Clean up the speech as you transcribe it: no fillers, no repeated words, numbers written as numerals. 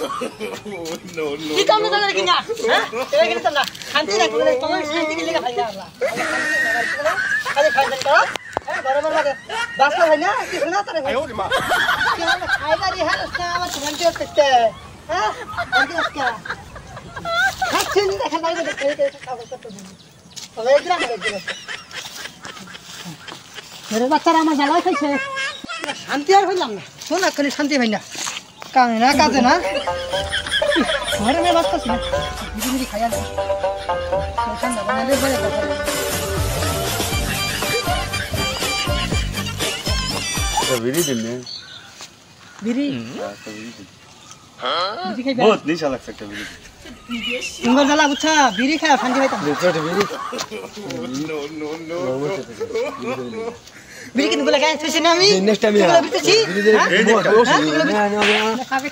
no no কি কাম না করে কিনা হ্যাঁ এই কিনা না শান্তি রাখবো না তোমার শান্তি কি লাগা ভাইয়া আরে খাইবেন তো হ্যাঁ বরাবর লাগে বাসা হয় না কিছু না তারে আয় ওরে মা কি হলো খাইবা রে হ্যাঁ না আমার শান্তি হচ্ছে হ্যাঁ শান্তি হচ্ছে খাচ্ছেন দেখেন না দেখে খাবার করতে দিন তবে একদম মেরে বাচ্চারা আমার জ্বালায় খাইছে শান্তি আর হইলাম না শোন খালি শান্তি ভাই না কামে না কাজে না ঘরে মেয়ে বাস করছি বিড়ি খাইয়া না ঠান্ডা বানালে বলে বিড়ি দিন না বিড়ি বিড়ি খাইবে बहुत निशा लग सकता बिड़ी ইঙ্গল জ্বালা বুঝছা বিড়ি খায় শান্তি পাইতাম नो नो नो বিড়ি কিন্তু বলে খাই তুই না আমি নেক্সট টাইম বিড়ি খাবে